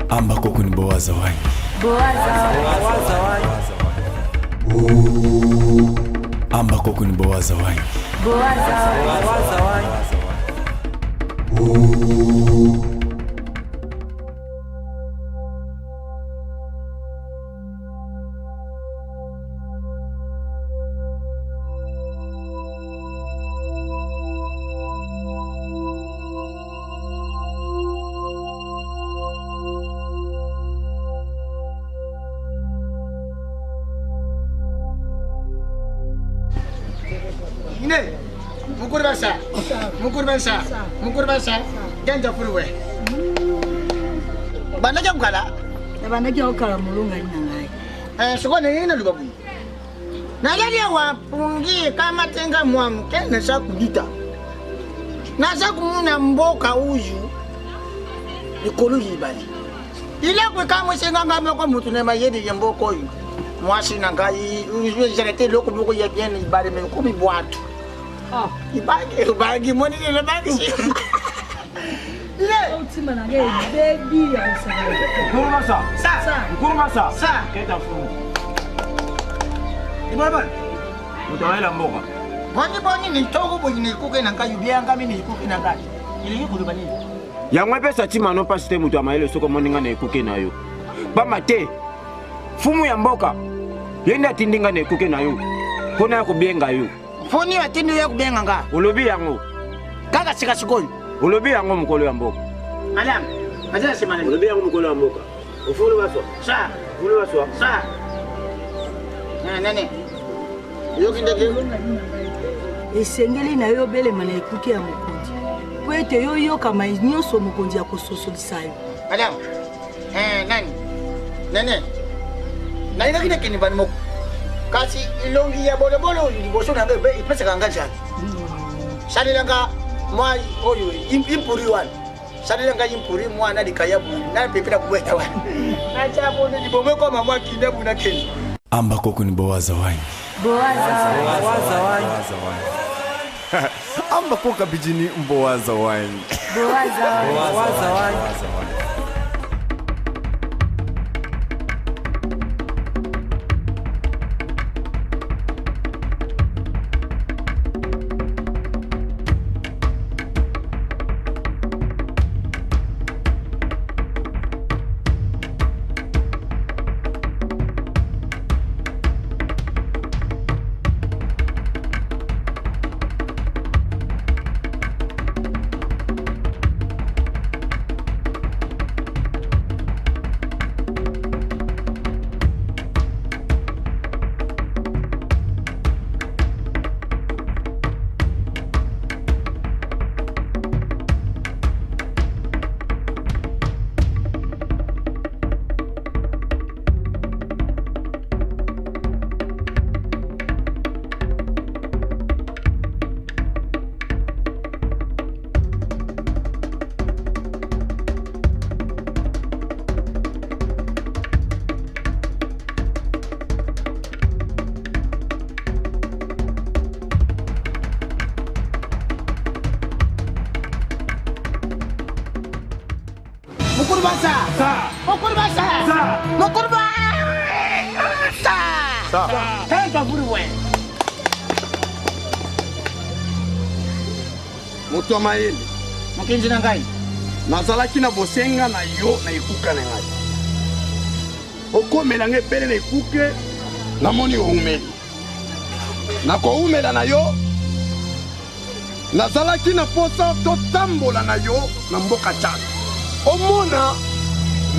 Amba koko ni Bowaza wine. Bowaza wine. Amba koko ni Bowaza wine. Bowaza wine. Ine, mukur basa, ganja furuwe. Bana jam kala. Bana jam kala mulunga nanga. Sokone ina lubabu. Nagadi wa pungi kama tenga mwamu kene sa kudita. Nasa kumuna mboka uju. Ikolu yibali. Ile kwe kama senga ngame kwa mutu ne mayedi yemboko yu. Mwasi nangai, ujue jarete loko boko ya bien ibari me komi boatu. Ibagi money le bagi. Ile utima na ngai baby ya usanga. Sa. Keta fumu. Ibaba. Utawaila mboga. Boni ni togo boyi ni kuke na ngai bianga mini kuke na ngai. Ile yiko bani. Yangwe pesa tima no pasite mutu amaile soko moninga na ekuke na yo. Bama te. Fumu ya mboka. Yenda tindinga na ekuke na yo. Kona ya kubienga yo. Foni ya tindu ya kubienga nga. Ulobi yango. Kaka sika sikoi. Ulobi yango mkolo ya mboka. Madam, aja semana. Ulobi yango mkolo ya mboka. Ufulu waswa. Sa. Ufulu waswa. Sa. Nene. Yo kindeke. Esengeli na yo bele mana ekuke ya mokonzi. Po ete yo yoka mai nyonso mokonzi ya kososolisa yo. Madam. Nene. Na ina kile kini bani moko. Kasi ilongi ya bolo liboso na ngebe ipese kanga jani. Salilanga mwa oyo impuri wan. Salilanga impuri mwana dikayabu na pepera kubeta wan. Na chapo ni bomwe kwa mama kinebu na keni. Amba koko ni Bowaza wine. Bowaza wine. Amba koko bijini Bowaza wine. Bowaza wine. Tenta furuwe. Mutu amaele. Mukinzi na ngai. Nazalaki na bosenga na yo na ekuka na ngai. Okomela nge pele na ekuke namoni oumeli. Nakoumela na yo. Nazalaki na posa totambola na yo na mboka Tchad. Omona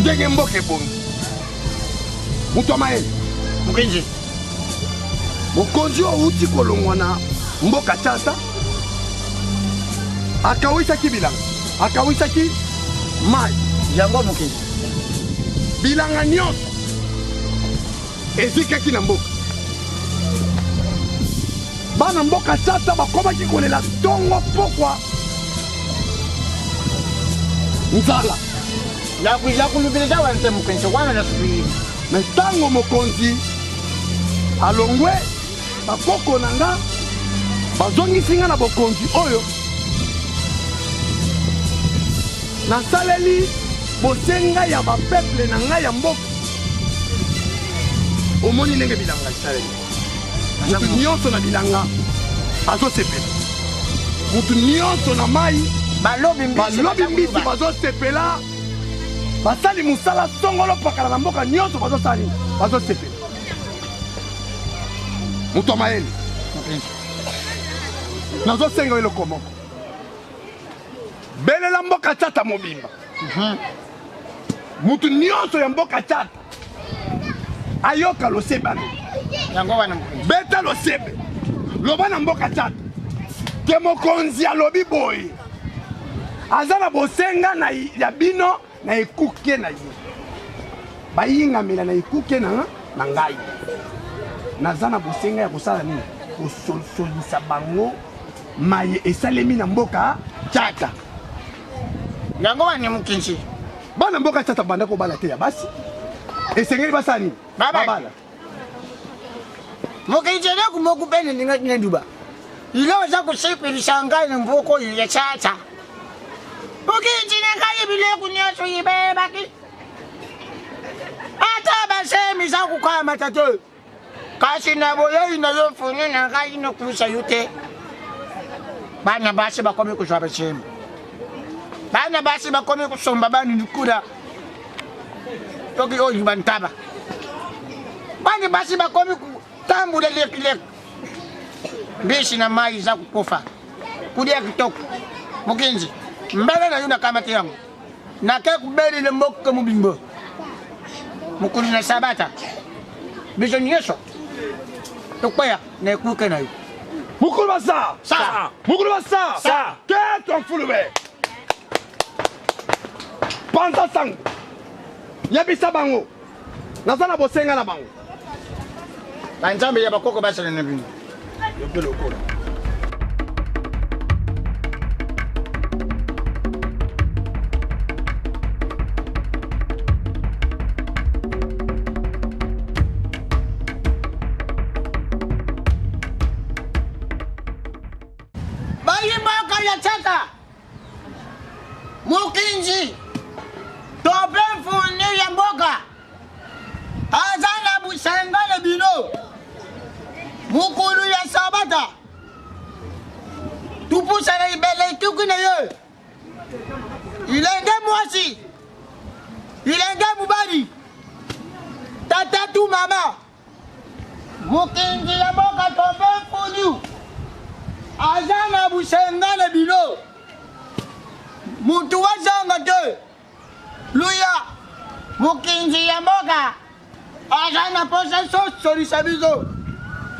ndenge mboka ebongi. Mutu amaele. Mukinzi. Mokonzi outi kolongwa na mboka Tchad. Akawisaki bilanga. Akawisaki mai. Yango mukinzi. Bilanga nyonso ezikaki na mboka. Bana mboka Tchad bakomaki kolela tongo pokwa nzala. Ya kulubila wante mukinzi wana na subiri. Na tango mokonzi alongwe bakoko nanga bazongisi nga na bokonzi oyo nasaleli bosenga ya bapeple na ngai ya mboka omoni ndenge bilanga esaleli mutu nyonso na bilanga azosepela mutu nyonso na mai balobi mbisi bazosepela basali mosala songolo pakala na mboka nyonso bazosepela mutu ya mayele nazosenga eloko moko belela mboka tata mobimba mutu nyonso ya mboka tata ayoka losebe beta losebe loba na mboka tata ke mokonzi alobi boye aza na bosenga ya bino na ekuke na ye bayingamela na ekuke na ngai naza na bosenga ya kosala nini kosolisa bango maye esalemi na mboka tata yango wani mukinzi bana mboka tata banda kobala te ya basi esengeli basala nini babala mukinzi naku mokupene ndinga nduba ilo za kusipilisa ngai na mboko ya tata mukinzi ngai bile kunyoso yibebaki ata basemi za kukama tatu kasi na boye inayofuna na ngai no kusa yute bana basi bakome kuzwa basemi bana basi bakome kusomba bani nikura toki oyi bantaba bana basi bakome kutambula lekilek bishi na mai za kukufa kudia kitoko mukinzi mbele na yuna kama tiyangu na ke kubeli le mboka mubimbo mukuli na sabata biso nyeso tokwaya na ekuke na yu mukulu basa sa mukulu basa sa keto fulube panza sango yebisa bango nazana bosenga na bango banzambe ya bakoko basala na bino yobelo kola mukinzi tope mfuni ya mboka azana busengane bino mukulu ya sabata tupusa na ibele tukune yo ilenge mwasi ilenge mubali tata tu mama mukinzi ya mboka tope mfuni azana busengane bino mutu wazanga te luya mukinzi ya mboka azana posa sosolisa biso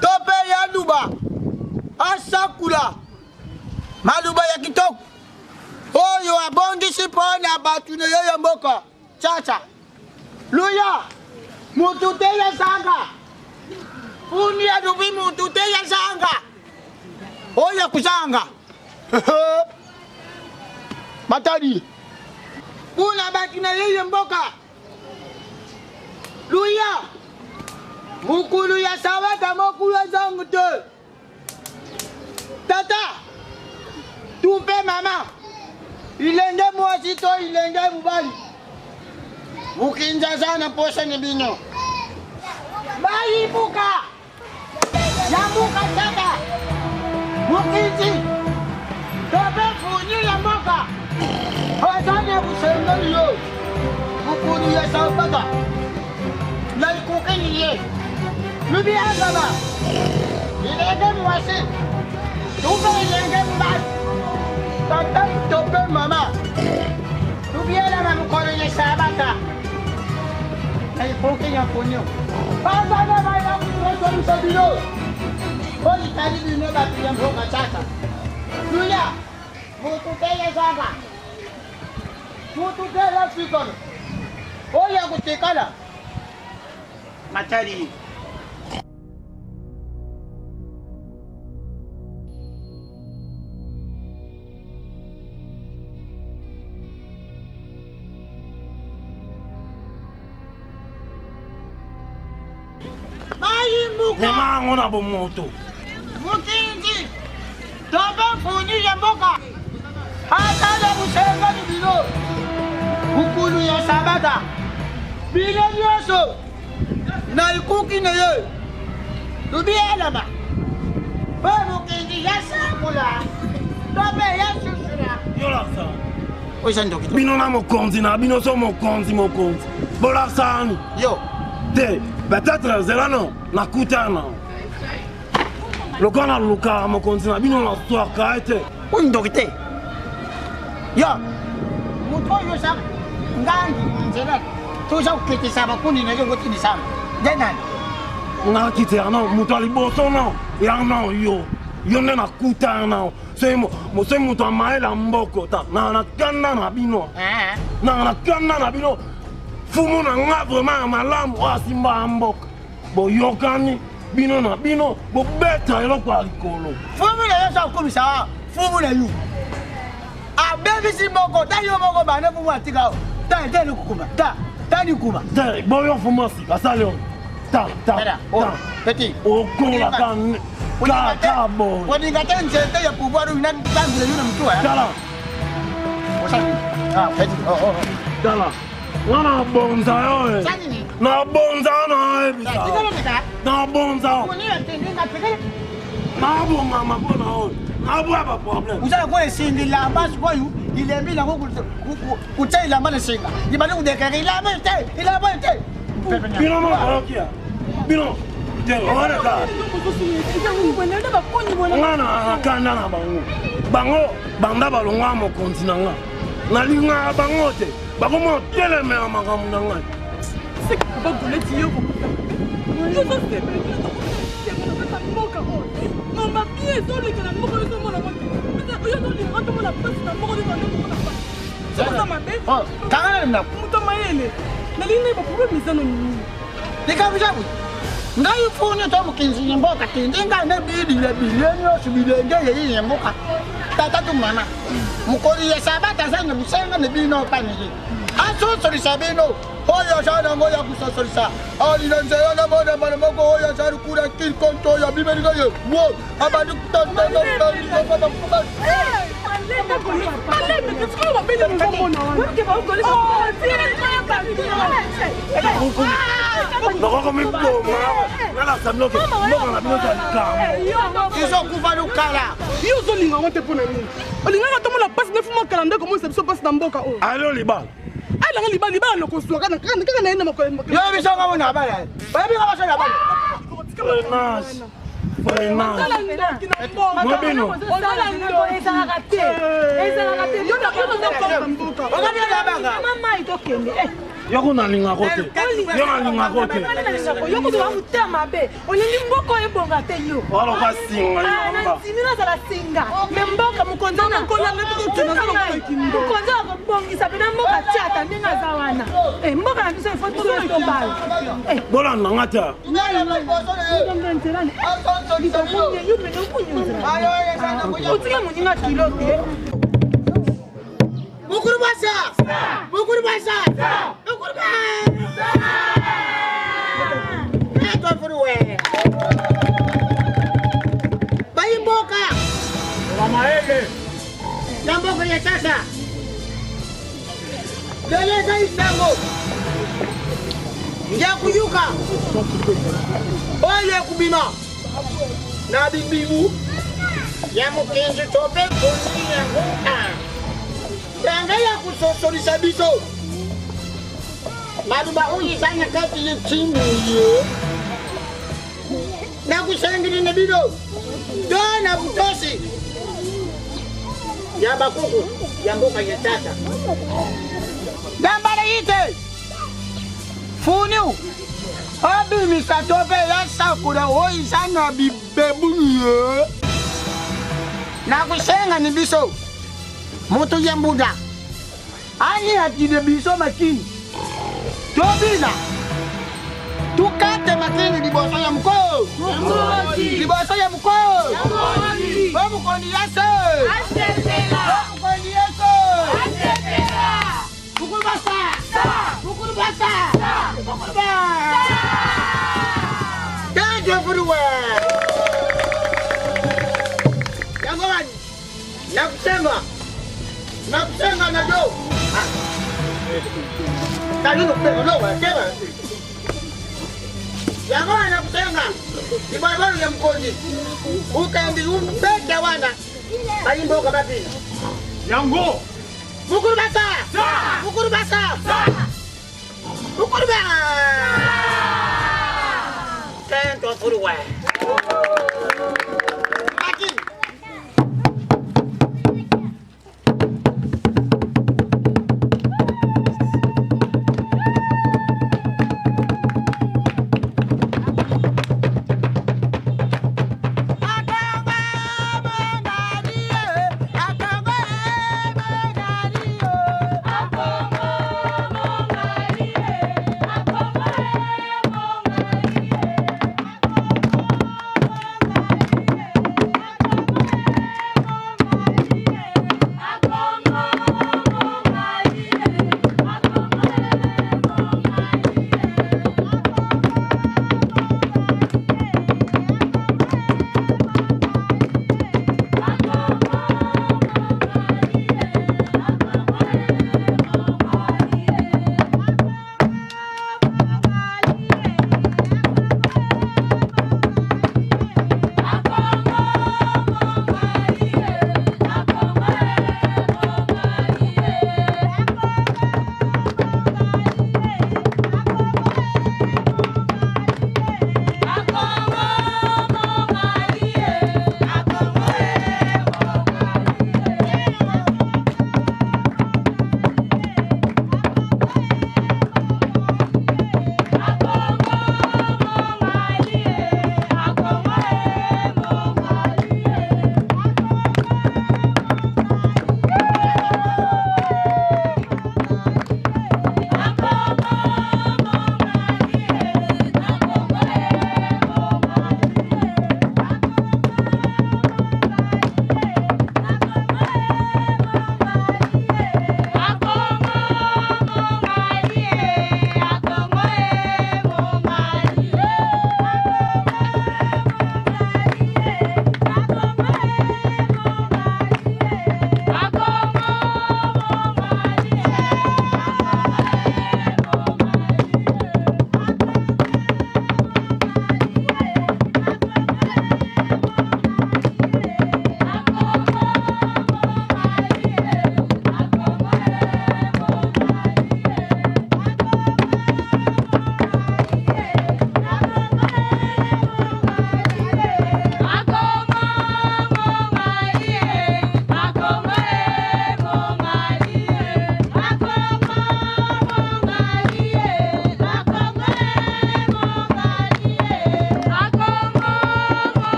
tope ya luba asakula maluba ya kitoko oyo abongisi mpona batu na yo ya mboka chacha luya mutu te ya zanga funi ya lubi mutu te ya zanga oyo kuzanga matadi kuna baki na yeye mboka luya mukulu ya sabata mokulu ya zangu te tata tupe mama ilenge mwasi to ilenge mubali mukinza sana posa ni bino bayi buka ya buka tata mukinzi tope funyi ya mboka azanya busengani yo mukulu ya sabata la ikukeni ye lubi azaba ilenge mwasi tupe ilenge mbali tata tope mama lubi ala mukulu ya sabata la ikukeni ya funyo azanya baila mukulu ya sabino oli tali bino batu ya mboka sasa luya mututeya zanga mututeya fikon oya kutekala matari Nemango na bomoto. Mukinzi tobe funyi ya mboka azana busengani bino mulu ya sabata bino nyonso na ikuki na ye tubiela ba po mokenzi ya samula tobe ya susura Yolasa. oza ndoki Bino na mokonzi na bino so mokonzi. Bolasani. yo Te, peut-être zelano nakutana. Lokana luka mokonzi na bino na soir kaete. oyo ndoki te yo moto oyo sa ngangi nzela toza kokekisa bakuni na yo ngotinisama nde nani Na kite ano muto liboso no. Ya no yo. Yo nde nakutana. Se muto amaela mboko ta. Na kanda na bino. Na kanda na bino. Fumu na nga vraiment malamu asimba mboka. Boyokani bino na bino bobeta eloko ya likolo. fumu na yo sa kokomisa fumu na yo abebisi moko ta yo moko bane fumu atika o ta likukuma ta likuma Te, boyo fumu si asali on. Ta. petit Okola kan. Ka boy. wadinga te nzete ya pouvoir ina tangile yo na mtu ya Kala. petit Kala. Wana bonza yo. sani Na bonza na ebisa. tikalo nika Na bonza. kuni atendinga tikalo Na bonga mabona yo. Na bwa ba problem. uzala kwa sindi la basi kwa yu ilembi na kutai la mbana singa ibali kudekari la mbana te ila mbana te Bino mo korokia. Bino. Te, ora ka. Ngana akanda na bango. Bango banda balongwa mokonzi na nga. Nalinga bango te. Bakomo telemela makambo na ngai. kangana na nikabisabu ngai funi to mukinzi nyemboka tindinga ne bidi le bileni osu bilenge ye nyemboka tata tu mama mukoli ya sabata sana musenga ne bino paniki aso sori sabino oyo sana ngoya kusosolisa ali na nzela na bona mana moko oyo sana kura kil konto ya bibeli ga ye wo abadu tata Nakoko miboma. Ngala samloke. Mboka na bino kama. iso kufa lukala yo ozolinga ngo te mpo na nini olingaka tomona mpasi nefuma kala nde komonisa biso mpasi na mboka oyo Alo libala. alanga libala lokoswa kaka na ye na yo biso nga bona bala babi nga baso na bala Frenas. Frenas. ndoki na mboka Mobino. ozala ndeko ezalaka te yo na mboka ogabi na banga mama itokende Yoko nalinga kote. Yo nalinga kote. yo kuzoba motema mabe olingi mboka oyo ebonga te yo Walo kasinga na yo. ntimi nazala singa me mboka mokonzi akobongisa pena mboka tiata ndenge aza wana mboka na biso ifo totombala Bola nangata. otika moninga kilo te Mukuru basa! Mukuru basa! Mukuru basa! Eto furuwe! Bayi mboka! Mama ege. Ya mboka ya sasa! Leleza isango! Ya kuyuka! Oye kubima! Na bibibu! Ya mukenzi tope kuni ya nguka! Tanga ya kusosolisa biso maluba uyisanya kati yetimu ye na kusengiri ne bino dona butosi ya bakuku ya mboka ya tata dambara yite funiu abi misatope ya sakura uyisanya bibebu ye na kusenga ni biso moto ya mbuda ani atide biso makini tobina tukate makini liboso ya mko liboso ya mko mukoni yase mukoni yase kukulubasa kukulubasa kukulubasa thank you everywhere yango wani nakusenga na do Kajuni kupenda no wanasema. Yango anakutenga. Ni barabara ya mkoji. Ukaendi umpeke wana. Bayimbo kama pili. Yango. Mukuru basa. Mukuru basa. Mukuru ba. Tento furuwa.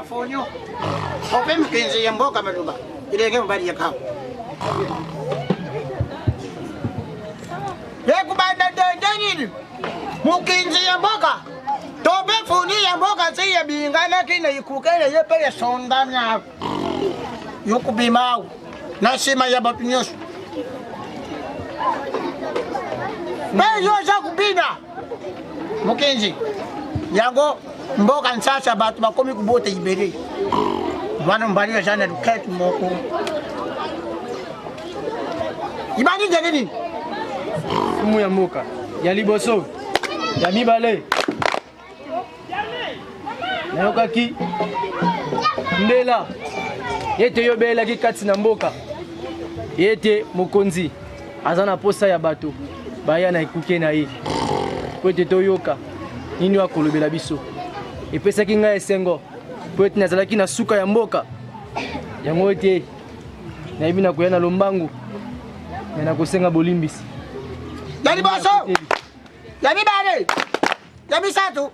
fonyo ope mkenzi ya mboka maluba ilenge mbali ya kapo Ekubanda deni. Mukinzi ya mboka. Tobe funi ya mboka si ya bingana kina ikukele yepe ya sondanya. Yokubimau. Nasima ya batunyosu. Beyo za kubina. Mukinzi. Yango mboka nsasa batu bakomi kubote ibere. Wana mbali sana duketu moko. Ibani nini? Fumu ya mboka. Ya liboso. Ya mibale. Nayokaki. Ndela. Yete yobela kikati na mboka. Yete mokonzi. Azana posa ya bato. Baya na ikuke na ye. Kwete toyoka. Nini wakolobela biso. Epesaki nga esengo. Kwete nazalaki na suka ya mboka. Yango ete. Na ibi na kuyana lombangu. Na kusenga bolimbisi. Yali boso. Yami bale. Yami satu.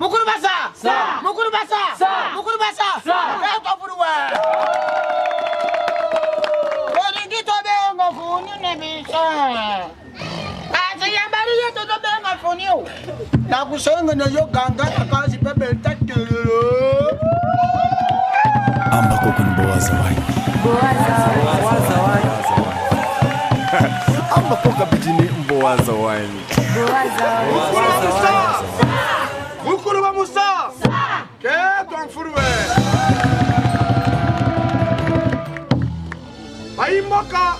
Mukuru basa. Sa. Mukuru basa. Sa. Mukuru basa. Sa. Eto furuwa. Olingi tobe ngo funi nebisa. Kasi yambari yeto tobe ngo funi. Na kusenga na yo ganga akazi pepe tatero. Amba koko ni bowaza wine. Bowaza wine. Amba koka bijini mbowaza wine. Mukuru ba Musa. Ke ton furuwe. Aimboka.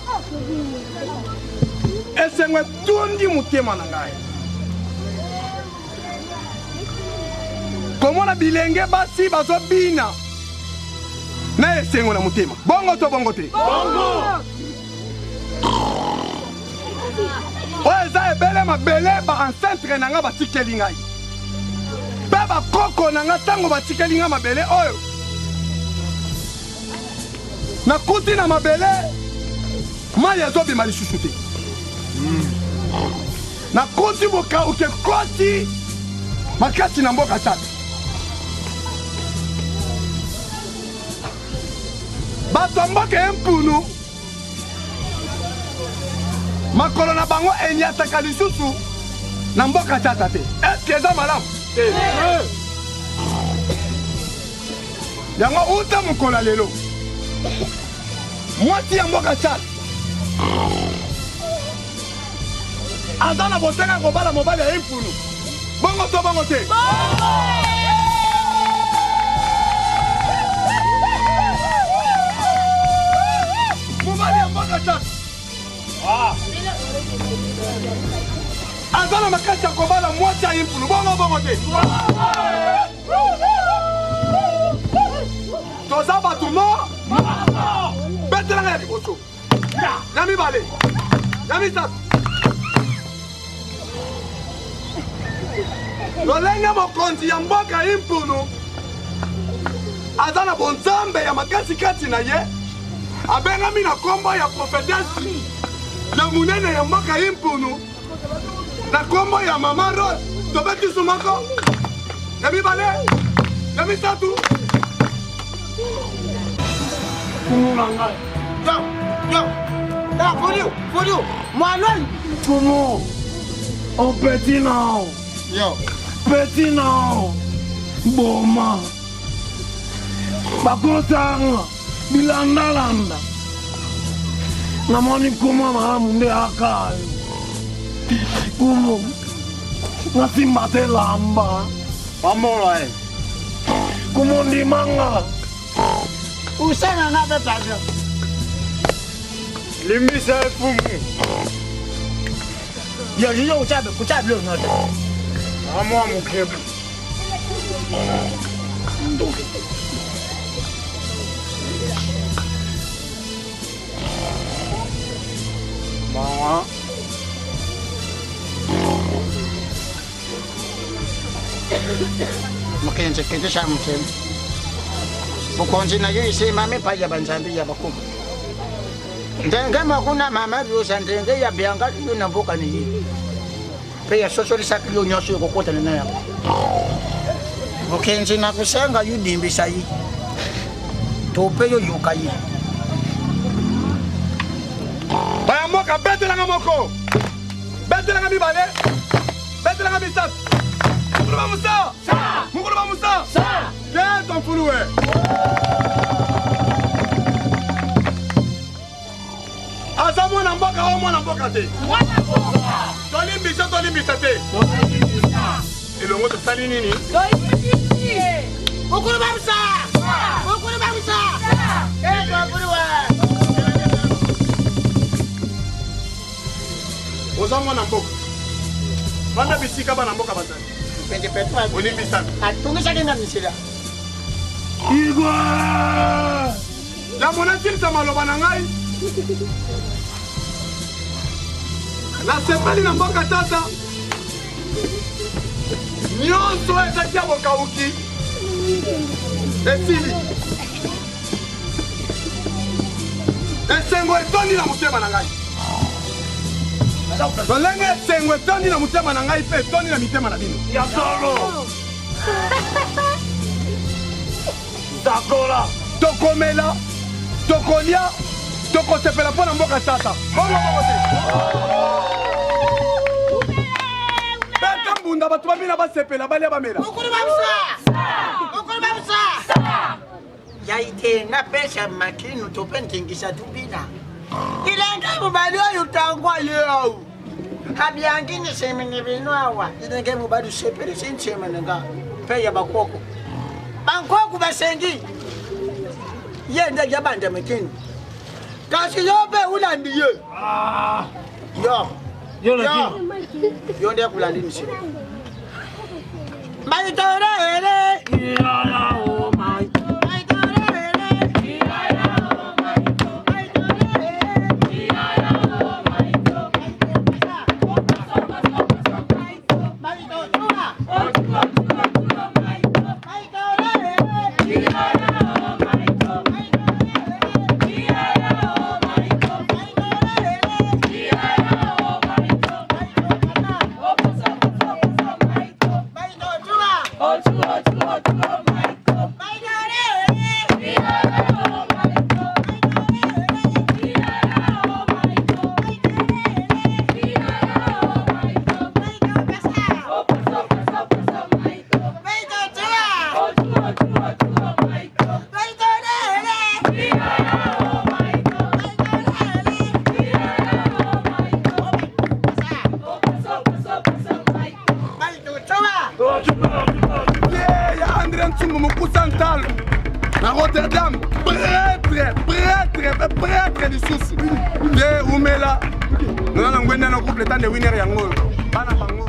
Esengwe tundi mutema na ngai. Komona bilenge basi bazo bina. Na esengwe na mutema. Bongo to bongo te. Bongo. Oye za ebele mabele ba ancêtre na nga batikeli ngai. Baba koko na nga tango batikeli nga mabele oyo. Na kuti na mabele mai ezobima lisusu te. Na kuti boka uke koti makati na mboka tata. Bato mboka empunu makolo na bango enyataka lisusu na mboka tata te. Eske eza malamu? Yango uta mokolo lelo mwati ya mboka tata aza na bosenga kobala mobali ya impunu. Bongo to bongo te? Mobali ya mboka tata azana makasi ya kobala mwasi ya impulu. Bongo bongo te? Toza bato betelanga ya liboso ya mibale ya misatu. Lolenge mokonzi ya mboka impulu aza na bonzambe ya makasi kati na ye. Abengami na kombo ya profetesi ya munene ya mboka impunu na kombo ya mama Rose. Tobeti sumako ya mibale ya misatu. Kumulanga Yo. Da for you. Mwaloi. Kumu. Oh petit now. Yo. Petit now. Boma. Bakotanga. Bilanda. Namoni kuma mamunde akayo. Kumu. Ngasimbate lamba. Pamola Kumundi manga. Usana na betaje. limbisa efumu. Yo uchabe kuchabe no. Amwa mukebu. Mama. Makenze kete sha mutemu. Mukonzi na yeye sema mepaja banzambi ya bakuma. Ndenge makuna mama byosa ndenge ya byanga yo na mboka ni hii. Pe ya sosoli sakyo nyoso yokokota na yako. Mukenzi na kusenga yudimbisa yi. Tope yo yukayi. Bayamoka betelanga moko. Betelanga mibale. Betelanga misatu. Mukulu ba Musa. Sa. Mukulu ba Musa. Sa. Ke ton fuluwe. Aza mwana mboka o mwana mboka te. Mwana mboka. Tolimbisa te. Elongo to sali nini? Mukulu ba Musa. Mukulu ba Musa. Ke ton fuluwe. Oza mwana mboka. Banda bisika bana mboka bazali. Pende petwa. Olimbisana. Atungisha kenga misila. Igwa! La monatilisa maloba na ngai. Nasepeli na mboka tata. Nyonso ezaki ya bokauki. Esili. Esengo etondi na motema na ngai. Lolenge esengo etondi na motema na ngai mpe etondi na mitema na bino. Ya solo! Dakola! Tokomela, tokolia, tokosepela mpo na mboka tata. Bongo te. Beta mbunda bato babina basepela balia bamela. Mukulu ba Musa. Mukulu ba Musa. Yaite na pesa makinu topentengisa tubina. Ilanga mubali oyo tangwa yeo. Kabyangini semene binwawa. Ilanga mubali sepele sinchema nga. Peya bakoko. Bankoko basengi. Yenda yabanda makinu. Kasi yobe ulandiye. Yo lakini. Yo ndia kulandini sio. Maitore ele. Rotterdam, prêtre du souci. De Oumela, nous allons gagner un groupe le temps de winner yango. Bana bango.